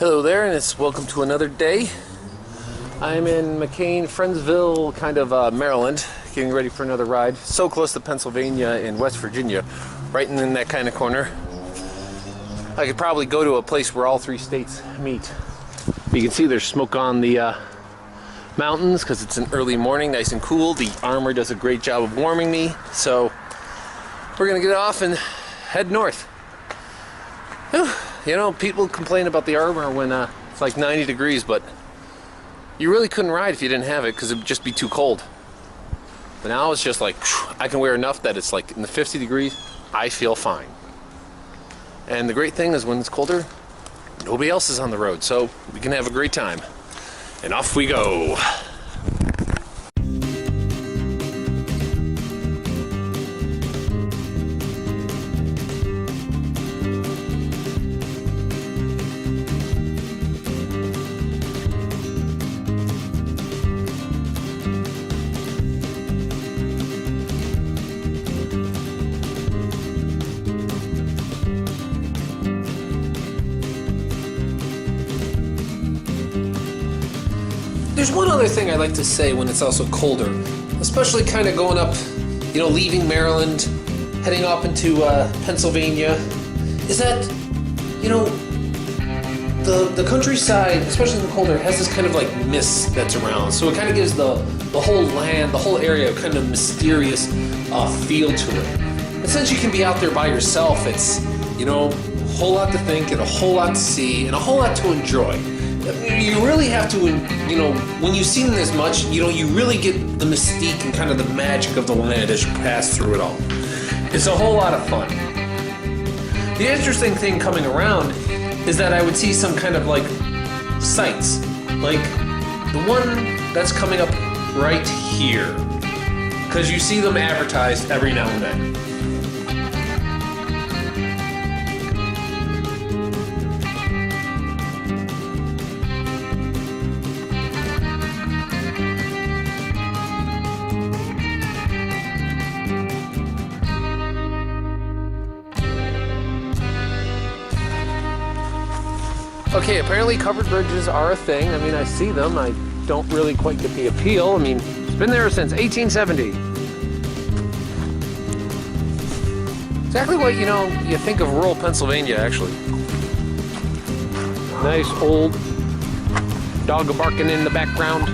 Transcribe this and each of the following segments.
Hello there, and it's welcome to another day. I'm in McCain, Friendsville, kind of Maryland, getting ready for another ride. So close to Pennsylvania and West Virginia, right in that kind of corner. I could probably go to a place where all three states meet. You can see there's smoke on the mountains because it's an early morning, nice and cool. The armor does a great job of warming me, so we're gonna get off and head north. Whew. You know, people complain about the armor when it's like 90 degrees, but you really couldn't ride if you didn't have it because it would just be too cold. But now it's just like, I can wear enough that it's like in the 50 degrees, I feel fine. And the great thing is when it's colder, nobody else is on the road, so we can have a great time. And off we go. There's one other thing I like to say when it's also colder, especially kind of going up, you know, leaving Maryland, heading up into Pennsylvania, is that, you know, the countryside, especially in the colder, has this kind of like mist that's around. So it kind of gives the whole land, the whole area, kind of mysterious feel to it. And since you can be out there by yourself, it's, you know, a whole lot to think and a whole lot to see and a whole lot to enjoy. You really have to, you know, when you've seen this much, you know, you really get the mystique and kind of the magic of the land as you pass through it all. It's a whole lot of fun. The interesting thing coming around is that I would see some kind of like sights, like the one that's coming up right here, because you see them advertised every now and then. Okay, apparently covered bridges are a thing. I mean, I see them. I don't really quite get the appeal. I mean, it's been there since 1870. Exactly what, you know, you think of rural Pennsylvania, actually. Nice old dog barking in the background.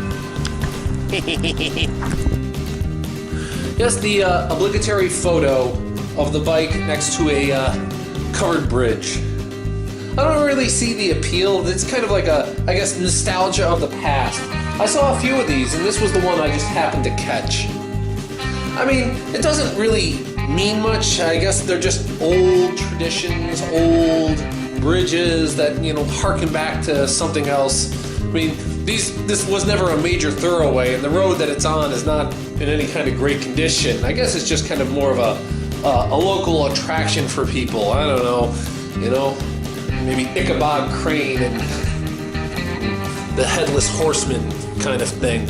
Yes, the obligatory photo of the bike next to a covered bridge. I don't really see the appeal. It's kind of like a, I guess, nostalgia of the past. I saw a few of these, and this was the one I just happened to catch. I mean, it doesn't really mean much. I guess they're just old traditions, old bridges that, you know, harken back to something else. I mean, this was never a major thoroughway, and the road that it's on is not in any kind of great condition. I guess it's just kind of more of a local attraction for people. I don't know, you know. Maybe Ichabod Crane and the Headless Horseman kind of thing.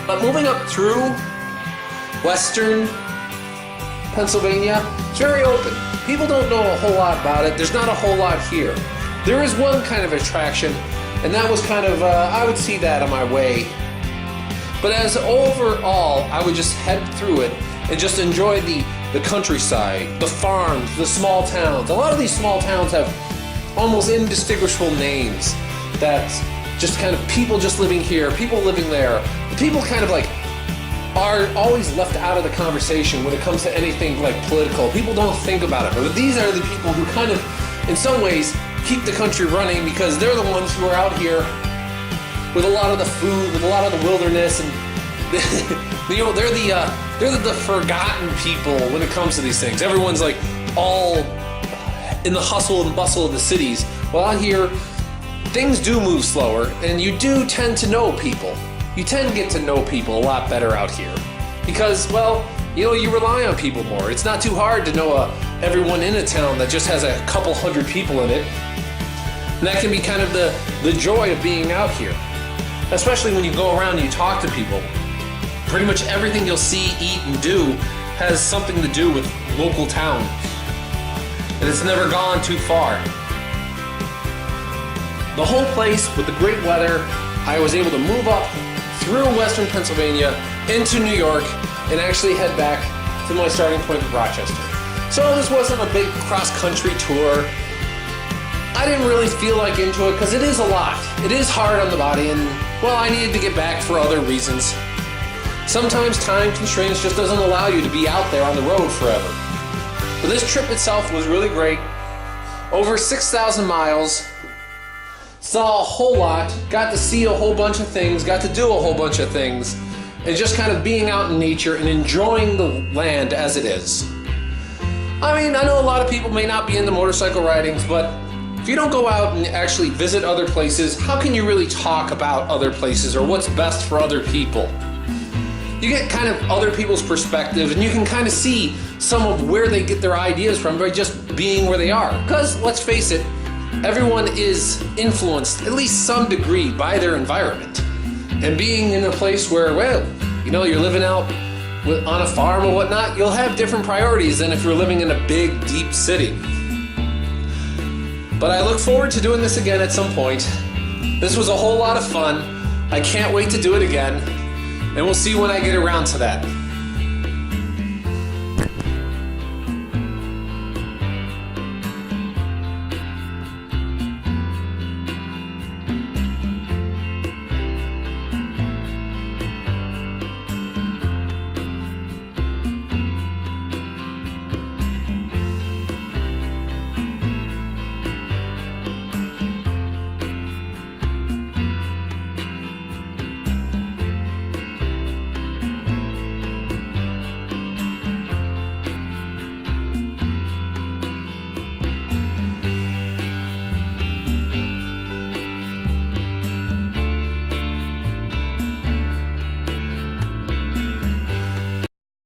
But moving up through western Pennsylvania, it's very open. People don't know a whole lot about it. There's not a whole lot here. There is one kind of attraction, and that was kind of, I would see that on my way. But as overall, I would just head through it and just enjoy the countryside, the farms, the small towns. A lot of these small towns have almost indistinguishable names that just kind of people just living here, people living there. The people kind of like are always left out of the conversation when it comes to anything like political. People don't think about it, but these are the people who kind of, in some ways, keep the country running because they're the ones who are out here with a lot of the food, with a lot of the wilderness, and you know, they're the forgotten people when it comes to these things. Everyone's like all in the hustle and bustle of the cities. Well, out here, things do move slower, and you do tend to know people. You tend to get to know people a lot better out here because, well, you know, you rely on people more. It's not too hard to know everyone in a town that just has a couple hundred people in it. And that can be kind of the joy of being out here, especially when you go around and you talk to people. Pretty much everything you'll see, eat, and do has something to do with local town. And it's never gone too far. The whole place, with the great weather, I was able to move up through western Pennsylvania into New York and actually head back to my starting point of Rochester. So this wasn't a big cross-country tour. I didn't really feel like into it because it is a lot. It is hard on the body, and, well, I needed to get back for other reasons. Sometimes time constraints just doesn't allow you to be out there on the road forever. But this trip itself was really great. Over 6,000 miles. Saw a whole lot, got to see a whole bunch of things, got to do a whole bunch of things, and just kind of being out in nature and enjoying the land as it is. I mean, I know a lot of people may not be into motorcycle ridings, but if you don't go out and actually visit other places, how can you really talk about other places or what's best for other people? You get kind of other people's perspective, and you can kind of see some of where they get their ideas from by just being where they are. Because, let's face it, everyone is influenced, at least some degree, by their environment. And being in a place where, well, you know, you're living out on a farm or whatnot, you'll have different priorities than if you're living in a big, deep city. But I look forward to doing this again at some point. This was a whole lot of fun. I can't wait to do it again. And we'll see when I get around to that.